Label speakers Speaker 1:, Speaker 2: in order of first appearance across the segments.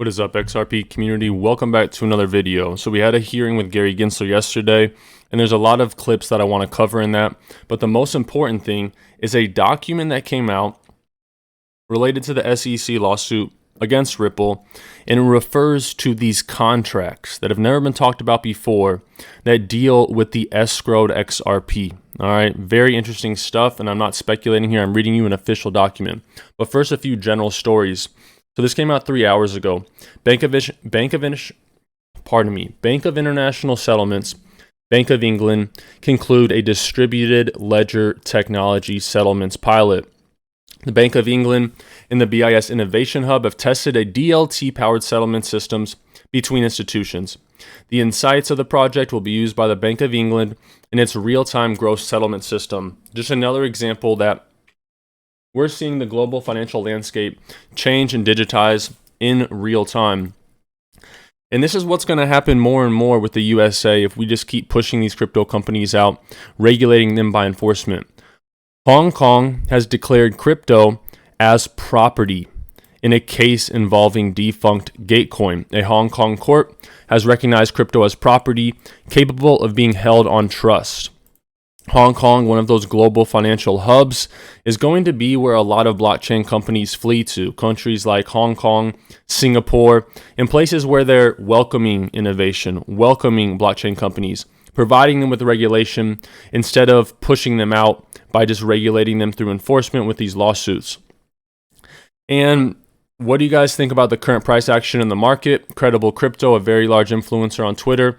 Speaker 1: What is up, XRP community? Welcome back to another video. So we had a hearing with Gary Gensler yesterday, and there's a lot of clips that I want to cover in that. But the most important thing is a document that came out related to the SEC lawsuit against Ripple, and it refers to these contracts that have never been talked about before that deal with the escrowed XRP. All right, very interesting stuff, and I'm not speculating here. I'm reading you an official document. But first, a few general stories. So this came out 3 hours ago. Bank of International Settlements, Bank of England, conclude a distributed ledger technology settlements pilot. The Bank of England and the BIS Innovation Hub have tested a DLT-powered settlement systems between institutions. The insights of the project will be used by the Bank of England in its real-time gross settlement system. Just another example that we're seeing the global financial landscape change and digitize in real time. And this is what's going to happen more and more with the USA if we just keep pushing these crypto companies out, regulating them by enforcement. Hong Kong has declared crypto as property in a case involving defunct Gatecoin. A Hong Kong court has recognized crypto as property capable of being held on trust. Hong Kong, one of those global financial hubs, is going to be where a lot of blockchain companies flee to. Countries like Hong Kong, Singapore, and places where they're welcoming innovation, welcoming blockchain companies, providing them with regulation instead of pushing them out by just regulating them through enforcement with these lawsuits. And what do you guys think about the current price action in the market? Credible Crypto, a very large influencer on Twitter,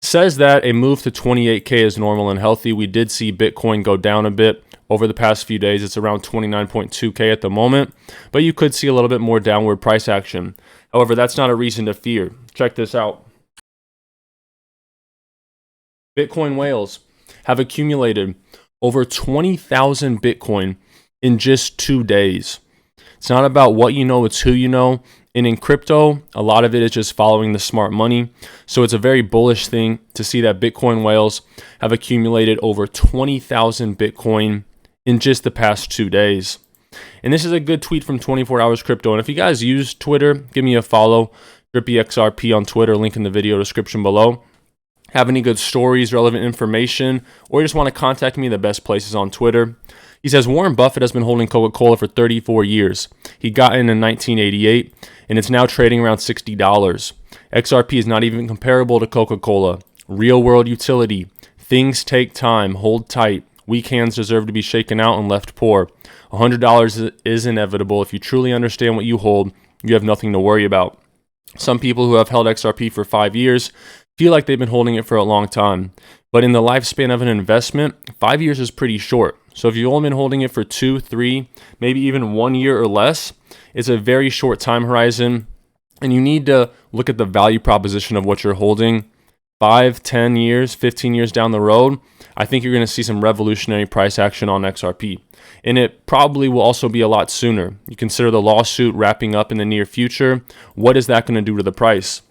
Speaker 1: says that a move to 28K is normal and healthy. We did see Bitcoin go down a bit over the past few days. It's around 29.2K at the moment, but you could see a little bit more downward price action. However, that's not a reason to fear. Check this out. Bitcoin whales have accumulated over 20,000 Bitcoin in just 2 days. It's not about what you know, it's who you know. And in crypto, a lot of it is just following the smart money. So it's a very bullish thing to see that Bitcoin whales have accumulated over 20,000 Bitcoin in just the past 2 days. And this is a good tweet from 24 Hours Crypto. And if you guys use Twitter, give me a follow. Drippy XRP on Twitter, link in the video description below. Have any good stories, relevant information, or you just want to contact me, the best place is on Twitter. He says Warren Buffett has been holding Coca-Cola for 34 years. He got in 1988, and it's now trading around $60. XRP is not even comparable to Coca-Cola. Real-world utility. Things take time. Hold tight. Weak hands deserve to be shaken out and left poor. $100 is inevitable. If you truly understand what you hold, you have nothing to worry about. Some people who have held XRP for 5 years feel like they've been holding it for a long time. But in the lifespan of an investment, 5 years is pretty short. So if you've only been holding it for 2, 3, maybe even 1 year or less, it's a very short time horizon. And you need to look at the value proposition of what you're holding. 5, 10 years, 15 years down the road, I think you're going to see some revolutionary price action on XRP. And it probably will also be a lot sooner. You consider the lawsuit wrapping up in the near future. What is that going to do to the price?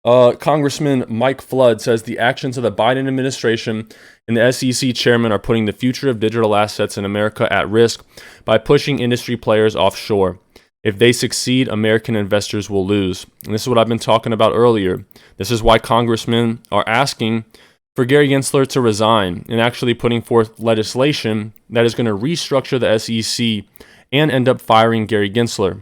Speaker 1: Congressman Mike Flood says the actions of the Biden administration and the SEC chairman are putting the future of digital assets in America at risk by pushing industry players offshore. If they succeed, American investors will lose. And this is what I've been talking about earlier. This is why congressmen are asking for Gary Gensler to resign and actually putting forth legislation that is going to restructure the SEC and end up firing Gary Gensler.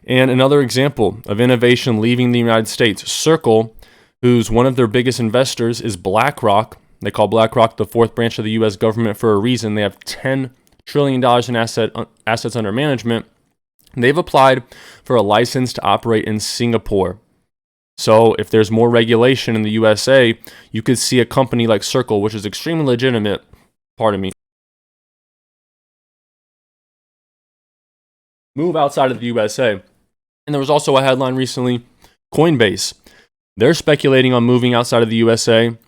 Speaker 1: And another example of innovation leaving the United States, Circle, who's one of their biggest investors, is BlackRock. They call BlackRock the fourth branch of the U.S. government for a reason. They have $10 trillion in assets under management. They've applied for a license to operate in Singapore. So if there's more regulation in the USA, you could see a company like Circle, which is extremely legitimate, move outside of the USA. And there was also a headline recently, Coinbase. They're speculating on moving outside of the USA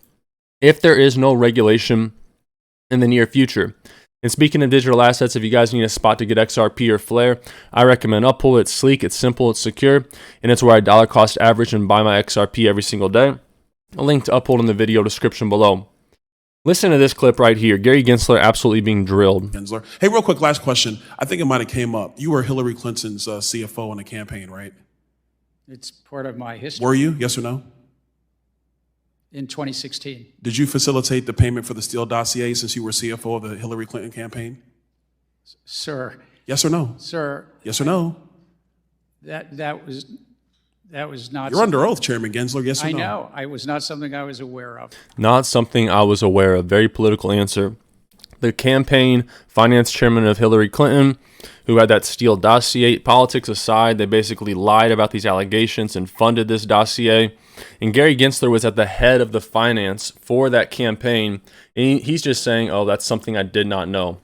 Speaker 1: if there is no regulation in the near future. And speaking of digital assets, if you guys need a spot to get XRP or Flare, I recommend Uphold. It's sleek, it's simple, it's secure, and it's where I dollar cost average and buy my XRP every single day. A link to Uphold in the video description below. Listen to this clip right here. Gary Gensler absolutely being drilled.
Speaker 2: Gensler. Hey, real quick, last question. I think it might have came up. You were Hillary Clinton's CFO in the campaign, right?
Speaker 3: It's part of my history.
Speaker 2: Were you? Yes or no?
Speaker 3: In 2016.
Speaker 2: Did you facilitate the payment for the Steele dossier since you were CFO of the Hillary Clinton campaign?
Speaker 3: Sir.
Speaker 2: Yes or no?
Speaker 3: Sir.
Speaker 2: Yes or no?
Speaker 3: That was not.
Speaker 2: You're under oath, Chairman Gensler. Yes or no?
Speaker 3: I know. It was not something I was aware of.
Speaker 1: Not something I was aware of. Very political answer. The campaign finance chairman of Hillary Clinton, who had that Steele dossier, politics aside, they basically lied about these allegations and funded this dossier. And Gary Gensler was at the head of the finance for that campaign. And he's just saying, oh, that's something I did not know.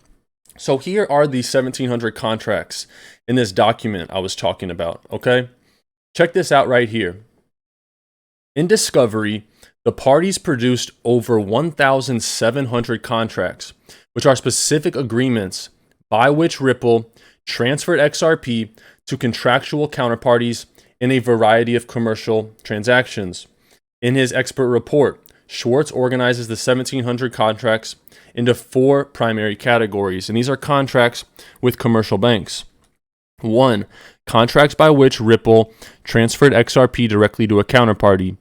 Speaker 1: So here are the 1,700 contracts in this document I was talking about, okay? Check this out right here. In discovery, the parties produced over 1,700 contracts, which are specific agreements by which Ripple transferred XRP to contractual counterparties in a variety of commercial transactions. In his expert report, Schwartz organizes the 1,700 contracts into 4 primary categories, and these are contracts with commercial banks. 1. Contracts by which Ripple transferred XRP directly to a counterparty.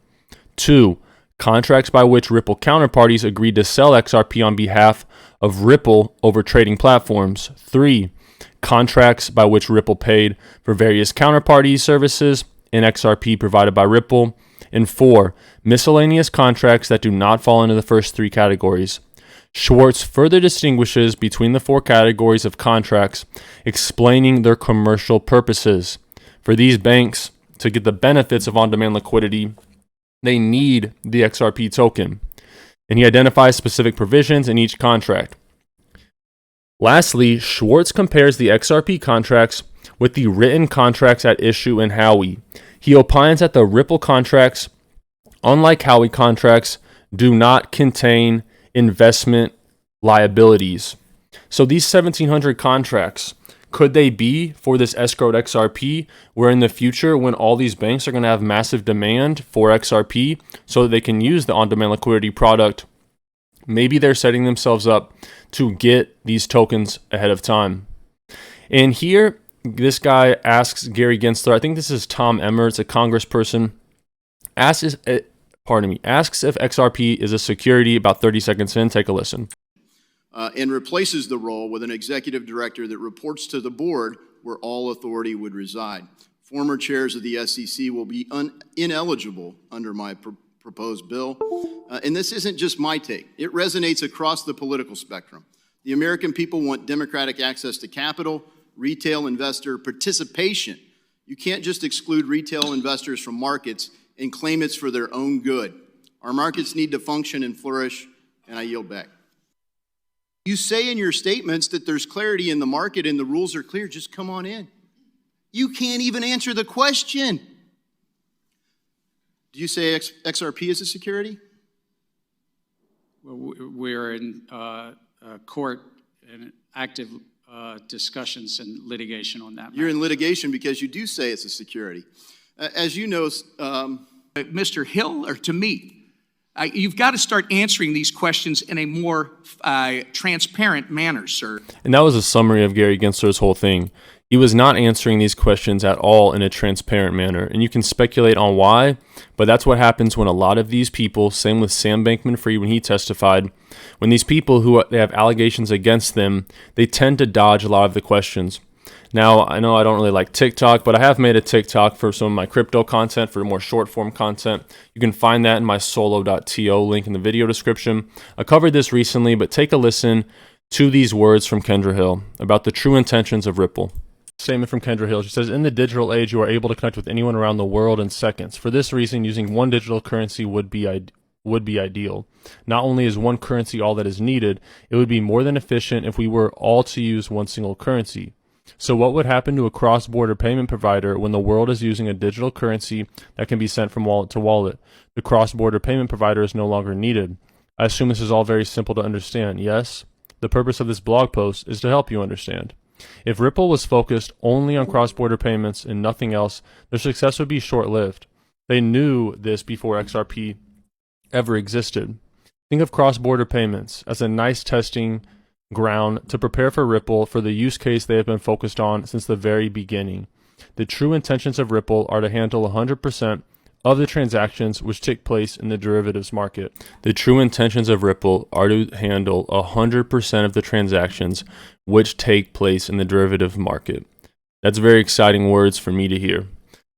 Speaker 1: 2. Contracts by which Ripple counterparties agreed to sell XRP on behalf of Ripple over trading platforms. 3. Contracts by which Ripple paid for various counterparty services in XRP provided by Ripple. And 4. Miscellaneous contracts that do not fall into the first 3 categories. Schwartz further distinguishes between the 4 categories of contracts, explaining their commercial purposes. For these banks to get the benefits of on-demand liquidity, they need the XRP token. And he identifies specific provisions in each contract. Lastly, Schwartz compares the XRP contracts with the written contracts at issue in Howey. He opines that the Ripple contracts, unlike Howey contracts, do not contain investment liabilities. So these 1,700 contracts, could they be for this escrowed XRP, where in the future, when all these banks are going to have massive demand for XRP so that they can use the on-demand liquidity product, maybe they're setting themselves up to get these tokens ahead of time. And here, this guy asks Gary Gensler, I think this is Tom Emmer, a congressperson, asks if XRP is a security. About 30 seconds in, take a listen.
Speaker 4: And replaces the role with an executive director that reports to the board where all authority would reside. Former chairs of the SEC will be ineligible under my proposed bill. And this isn't just my take. It resonates across the political spectrum. The American people want democratic access to capital, retail investor participation. You can't just exclude retail investors from markets and claim it's for their own good. Our markets need to function and flourish, and I yield back. You say in your statements that there's clarity in the market and the rules are clear, just come on in. You can't even answer the question. Do you say XRP is a security?
Speaker 3: Well, we're in court and active discussions and litigation on that.
Speaker 4: You're in litigation because you do say it's a security. As you know,
Speaker 5: Mr. Hill, or to me, you've got to start answering these questions in a more transparent manner, sir.
Speaker 1: And that was a summary of Gary Gensler's whole thing. He was not answering these questions at all in a transparent manner. And you can speculate on why, but that's what happens when a lot of these people, same with Sam Bankman-Fried when he testified, when these people who they have allegations against them, they tend to dodge a lot of the questions. Now, I know I don't really like TikTok, but I have made a TikTok for some of my crypto content, for more short-form content. You can find that in my solo.to link in the video description. I covered this recently, but take a listen to these words from Kendra Hill about the true intentions of Ripple. Statement from Kendra Hill. She says, in the digital age, you are able to connect with anyone around the world in seconds. For this reason, using one digital currency would be ideal. Not only is one currency all that is needed, it would be more than efficient if we were all to use one single currency. So what would happen to a cross-border payment provider when the world is using a digital currency that can be sent from wallet to wallet? The cross-border payment provider is no longer needed. I assume this is all very simple to understand, yes? The purpose of this blog post is to help you understand. If Ripple was focused only on cross-border payments and nothing else, their success would be short-lived. They knew this before XRP ever existed. Think of cross-border payments as a nice testing ground to prepare for Ripple for the use case they have been focused on since the very beginning. The true intentions of Ripple are to handle 100% of the transactions which take place in the derivatives market. The true intentions of Ripple are to handle 100% of the transactions which take place in the derivative market. That's very exciting words for me to hear.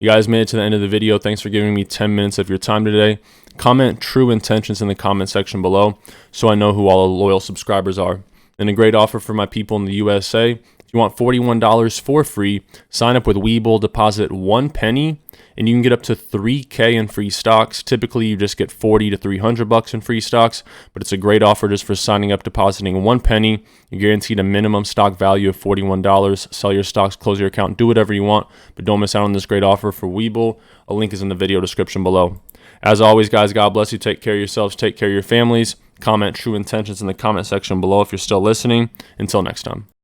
Speaker 1: You guys made it to the end of the video. Thanks for giving me 10 minutes of your time today. Comment true intentions in the comment section below so I know who all the loyal subscribers are. And a great offer for my people in the USA. If you want $41 for free, sign up with Webull, deposit 1 penny, and you can get up to $3K in free stocks. Typically, you just get $40 to $300 in free stocks, but it's a great offer just for signing up, depositing 1 penny. You're guaranteed a minimum stock value of $41. Sell your stocks, close your account, do whatever you want, but don't miss out on this great offer for Webull. A link is in the video description below. As always, guys, God bless you. Take care of yourselves. Take care of your families. Comment true intentions in the comment section below if you're still listening. Until next time.